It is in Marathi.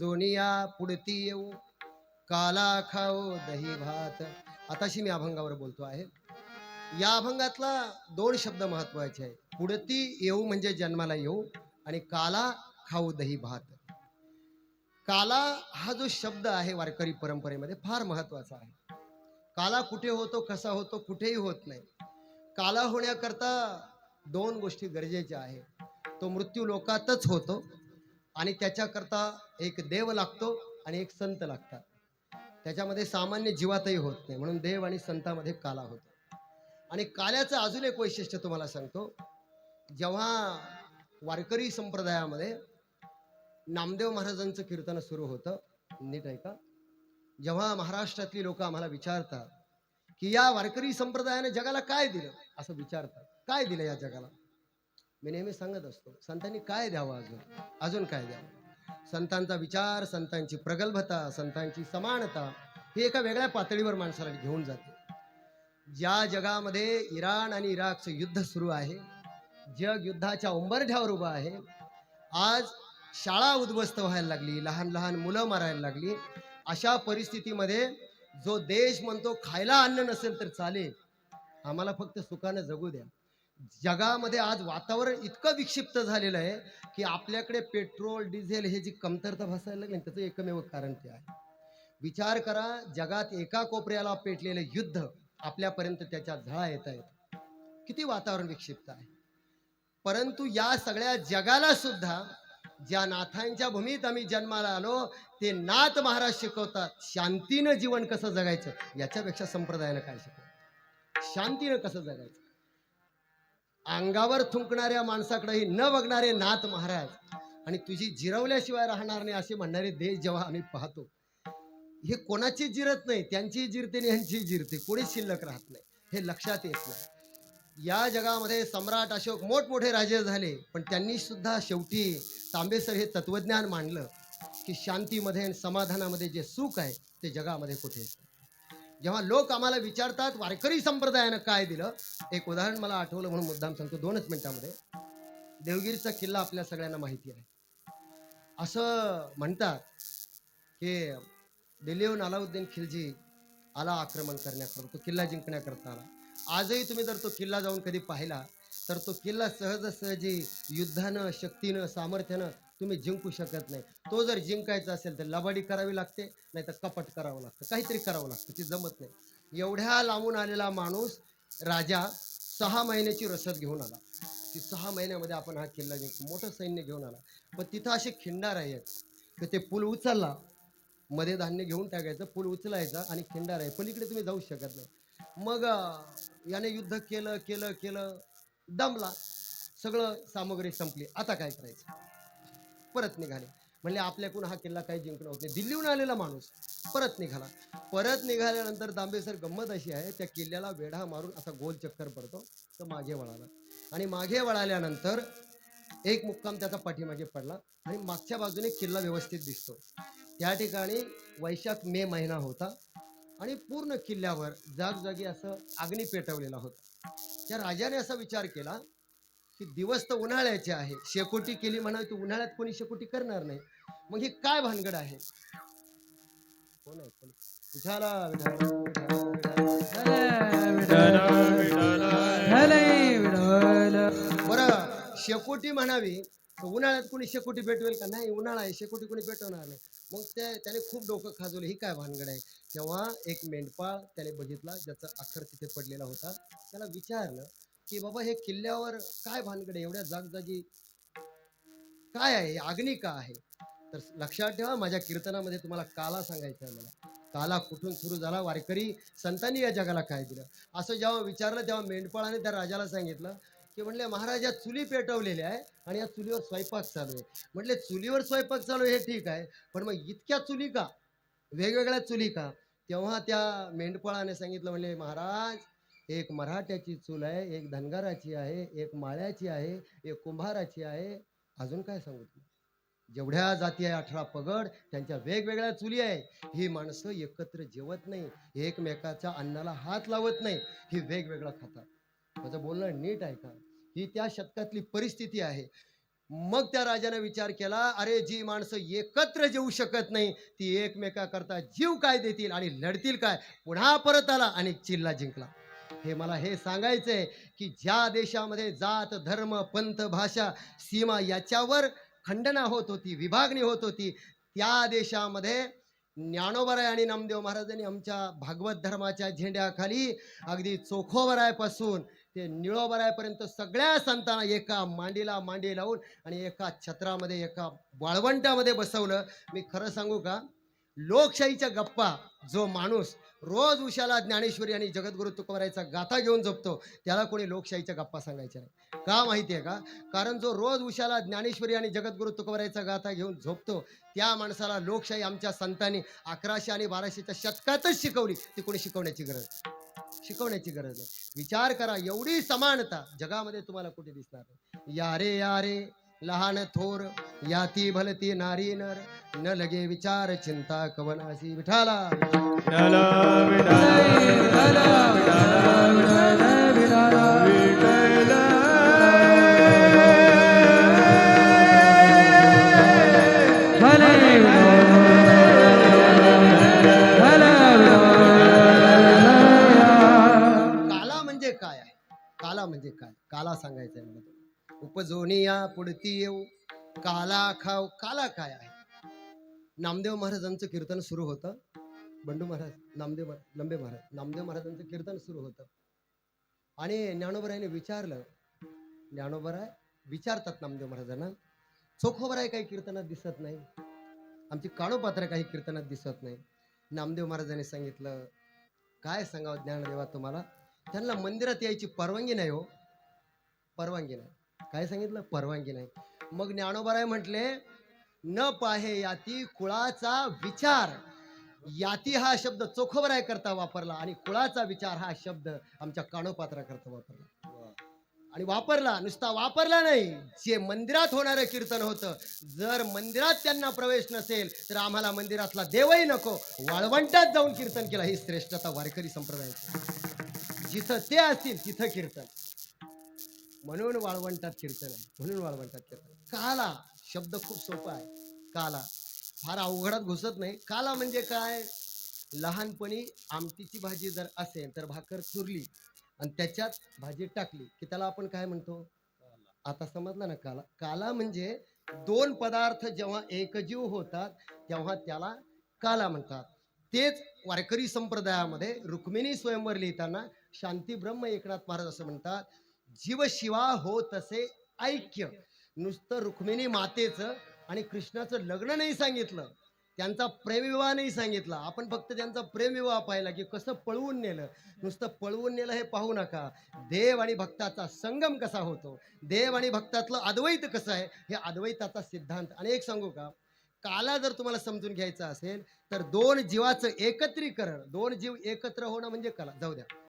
जोनिया पुढती येऊ, काला खाओ दही भात. आताशी मी अभंगावर बोलतो आहे. या अभंगातला दोन शब्द महत्वाचे आहे. पुढती येऊ म्हणजे जन्माला येऊ, आणि काला खाऊ दही भात. काला हा जो शब्द आहे वारकरी परंपरेमध्ये फार महत्वाचा आहे. काला कुठे होतो, कसा होतो, कुठेही होत नाही. काला होण्याकरता दोन गोष्टी गरजेच्या आहेत. तो मृत्यू लोकातच होतो, आणि त्याच्याकरता एक देव लागतो आणि एक संत लागतात. त्याच्यामध्ये सामान्य जीवातही होत नाही, म्हणून देव आणि संतामध्ये काला होतो. आणि काल्याचं अजून एक वैशिष्ट्य तुम्हाला सांगतो. जेव्हा वारकरी संप्रदायामध्ये नामदेव महाराजांचं कीर्तन सुरू होतं, नीट ऐका, जेव्हा महाराष्ट्रातली लोक आम्हाला विचारतात की या वारकरी संप्रदायाने जगाला काय दिलं, असं विचारतात, काय दिलं या जगाला, मी नेहमी सांगत असतो, संतांनी काय द्यावं, अजून काय द्यावं. संतांचा विचार, संतांची प्रगल्भता, संतांची समानता ही एका वेगळ्या पातळीवर माणसाला घेऊन जाते. ज्या जगामध्ये इराण आणि इराकचं युद्ध सुरू आहे, जग युद्धाच्या उंबरठ्यावर उभं आहे, आज शाळा उद्ध्वस्त व्हायला लागली, लहान लहान मुलं मरायला लागली, अशा परिस्थितीमध्ये जो देश म्हणतो खायला अन्न नसेल तर चालेल, आम्हाला फक्त सुखानं जगू द्या. जगामध्ये आज वातावरण इतकं विक्षिप्त झालेलं आहे की आपल्याकडे पेट्रोल डिझेल हे जी कमतरता भासायला लागली, त्याचं एकमेव कारण ते आहे. विचार करा, जगात एका कोपऱ्याला पेटलेलं युद्ध आपल्यापर्यंत त्याच्या झळा येत आहेत. किती वातावरण विक्षिप्त आहे. परंतु या सगळ्या जगाला सुद्धा ज्या नाथांच्या भूमीत आम्ही जन्माला आलो, ते नाथ महाराज शिकवतात शांतीनं जीवन कसं जगायचं. याच्यापेक्षा संप्रदायानं काय शिकवतं, शांतीनं कसं जगायचं. अंगावर थुंकणाऱ्या माणसाकडेही न बघणारे नाथ महाराज, आणि तुझी जिरवल्याशिवाय राहणार नाही असे म्हणणारे देश जेव्हा आम्ही पाहतो, हे कोणाची जिरत नाही, त्यांची जिरते आणि यांची जिरते, कोणीच शिल्लक राहत नाही, हे लक्षात येत नाही. या जगामध्ये सम्राट अशोक मोठमोठे राजे झाले, पण त्यांनी सुद्धा शेवटी तांबेसर हे तत्वज्ञान मांडलं की शांतीमध्ये आणि समाधानामध्ये जे सुख आहे ते जगामध्ये कुठे. जेव्हा लोक आम्हाला विचारतात वारकरी संप्रदायानं काय दिलं, एक उदाहरण मला आठवलं म्हणून मुद्दाम सांगतो 2च मिनिटांमध्ये. देवगिरीचा किल्ला आपल्या सगळ्यांना माहिती आहे. असं म्हणतात की दिल्लीहून अलाउद्दीन खिलजी आला आक्रमण करण्याकरता, तो किल्ला जिंकण्याकरता आला. आजही तुम्ही जर तो किल्ला जाऊन कधी पाहिला तर तो किल्ला सहजासहजी युद्धानं, शक्तीनं, सामर्थ्यानं तुम्ही जिंकू शकत नाही. तो जर जिंकायचा असेल तर लबाडी करावी लागते, नाही तर कपट करावं लागतं, काहीतरी करावं लागतं, ते जमत नाही. एवढ्या लांबून आलेला माणूस राजा 6 महिन्याची रसद घेऊन आला की 6 महिन्यामध्ये आपण हा किल्ला जिंकू, मोठं सैन्य घेऊन आला. पण तिथं असे खिंडार आहेत की ते पूल उचलला, मध्ये धान्य घेऊन टाकायचं, पूल उचलायचा आणि खिंडार आहे, पलीकडे तुम्ही जाऊ शकत नाही. मग याने युद्ध केलं केलं केलं, दमला, सगळं सामग्री संपली, आता काय करायचं, परत निघाले. म्हणले आपल्याकडून हा किल्ला काही जिंकणं होत नाही. दिल्लीहून आलेला माणूस परत निघाला. परत निघाल्यानंतर तांबेसर गंमत अशी आहे, त्या किल्ल्याला वेढा मारून असा गोल चक्कर पडतो, तर मागे वळाला, आणि मागे वळाल्यानंतर एक मुक्काम त्याचा पाठीमागे पडला, आणि मागच्या बाजूने किल्ला व्यवस्थित दिसतो. त्या ठिकाणी वैशाख मे महिना होता, आणि पूर्ण किल्ल्यावर जागजागी असं अग्नी पेटवलेला होता. त्या राजाने असा विचार केला की दिवस तर उन्हाळ्याचे आहे, शेकोटी केली म्हणा, तू उन्हाळ्यात कोणी शेकोटी करणार नाही, मग ही काय भानगड आहे. कोण आहे कोण? बरं, शेकोटी म्हणावी, उन्हाळ्यात कोणी शेकोटी पेटवेल का? नाही, उन्हाळा आहे, शेकोटी कोणी पेटवणार नाही. मग त्याने खूप डोकं खाजवलं, ही काय भानगड आहे. तेव्हा एक मेंढपाळ त्याने बघितला, ज्याचा अक्षर तिथे पडलेला होता. त्याला विचारलं की बाबा हे किल्ल्यावर काय भानगड आहे, एवढ्या जागजागी काय आहे, अग्नी का आहे. तर लक्षात ठेवा, माझ्या कीर्तनामध्ये तुम्हाला काला सांगायचं आहे. मला काला कुठून सुरू झाला, वारकरी संतांनी या जगाला काय दिलं, असं जेव्हा विचारलं तेव्हा मेंढपाळाने त्या राजाला सांगितलं की म्हणले महाराज या चुली पेटवलेल्या आहे आणि या चुलीवर स्वयंपाक चालू आहे. म्हटले चुलीवर स्वयंपाक चालू आहे हे ठीक आहे, पण मग इतक्या चुली का, वेगवेगळ्या चुली का. तेव्हा त्या मेंढपाळाने सांगितलं, म्हणले महाराज एक मराठ्याची चूल आहे, एक धनगराची आहे, एक माळ्याची आहे, एक कुंभाराची आहे, अजून काय सांगू. जेवढ्या जाती आहे 18 पगड, त्यांच्या वेगवेगळ्या चुली आहे. ही माणसं एकत्र जेवत नाही, एकमेकाच्या अन्नाला हात लावत नाही, ही वेगवेगळं खातात. माझं बोलणं नीट आहे का. ही त्या शतकातली परिस्थिती आहे. मग त्या राजाने विचार केला, अरे जी माणसं एकत्र जेवू शकत नाही ती एकमेकाकरता जीव काय देतील आणि लढतील काय. पुन्हा परत आला आणि किल्ला जिंकला. मला हे सांगायचंय की ज्या देशामध्ये जात धर्म पंथ भाषा सीमा याच्यावर खंडना होत होती, विभागणी होत होती, त्या देशामध्ये ज्ञानोबराय आणि नामदेव महाराजांनी आमच्या भागवत धर्माच्या झेंड्याखाली अगदी चोखोबरायपासून ते निळोबरायपर्यंत सगळ्या संतांना एका मांडीला मांडी लावून आणि एका छत्रामध्ये एका वाळवंटामध्ये बसवलं. मी खरं सांगू का, लोकशाहीच्या गप्पा जो माणूस रोज उशाला ज्ञानेश्वरी आणि जगद्गुरु तुकोबारायचा गाथा घेऊन झोपतो त्याला कोणी लोकशाहीच्या गप्पा सांगायच्या नाही. का माहितीये का? कारण जो रोज उशाला ज्ञानेश्वरी आणि जगद्गुरु तुकोबारायचा गाथा घेऊन झोपतो त्या माणसाला लोकशाही आमच्या संतांनी 1100 आणि 1200च्या शतकातच शिकवली. ती कोणी शिकवण्याची गरज नाही. विचार करा, एवढी समानता जगामध्ये तुम्हाला कुठे दिसणार नाही. यारे यारे लहान थोर याती भलती नारी नर न लगे विचार चिंता कवनासी. विठाला काला म्हणजे काय आहे? काला म्हणजे काय? काला सांगायचं आहे मला. उपजोनिया पुढती येऊ काला खाव. काला काय आहे? नामदेव महाराजांचं कीर्तन सुरू होतं. बंडू महाराज, लंबे महाराज, नामदेव महाराजांचं कीर्तन सुरू होतं आणि ज्ञानोबरायने विचारलं. ज्ञानोबराय विचारतात नामदेव महाराजांना, चोखोबराय काही कीर्तनात दिसत नाही, आमची कानोपात्र काही कीर्तनात दिसत नाही. नामदेव महाराजांनी सांगितलं, काय सांगावं ज्ञानदेवा तुम्हाला, त्यांना मंदिरात यायची परवानगी नाही. हो, परवानगी नाही. काय सांगितलं? परवानगी नाही. मग ज्ञानोबराय म्हटले, न पाहे याती कुळाचा विचार. याती हा शब्द चोखोबराय करता वापरला आणि कुळाचा विचार हा शब्द आमच्या कानोपात्रा करता वापरला. आणि वापरला, नुसता वापरला नाही, जे मंदिरात होणारं कीर्तन होतं, जर मंदिरात त्यांना प्रवेश नसेल तर आम्हाला मंदिरातला देवही नको, वाळवंटात जाऊन कीर्तन केलं. ही श्रेष्ठता वारकरी संप्रदायाची. जिथं ते असतील तिथं कीर्तन, म्हणून वाळवंटात कीर्तन आहे, म्हणून वाळवंटात कीर्तन. काला शब्द खूप सोपा आहे. काला फार अवघडात घुसत नाही. काला म्हणजे काय? लहानपणी आमटीची भाजी जर असेल तर भाकर चुरली आणि त्याच्यात भाजी टाकली की त्याला आपण काय म्हणतो? आता समजलं ना काला? काला म्हणजे दोन पदार्थ जेव्हा एकजीव होतात तेव्हा त्याला काला म्हणतात. तेच वारकरी संप्रदायामध्ये रुक्मिणी स्वयंवर लिहिताना शांती ब्रह्म एकनाथ महाराज असं म्हणतात, जीव शिवा हो तसे ऐक्य. नुसतं रुक्मिणी मातेचं आणि कृष्णाचं लग्न नाही सांगितलं, त्यांचा प्रेमविवाह नाही सांगितला. आपण फक्त त्यांचा प्रेमविवाह पाहिला की कसं पळवून नेलं. नुसतं पळवून नेलं हे पाहू नका. देव आणि भक्ताचा संगम कसा होतो, देव आणि भक्तातलं अद्वैत कसं आहे, हे अद्वैताचा सिद्धांत. आणि एक सांगू का, काला जर तुम्हाला समजून घ्यायचा असेल तर दोन जीवाचं एकत्रीकरण, दोन जीव एकत्र होणं म्हणजे काला. जाऊ द्या.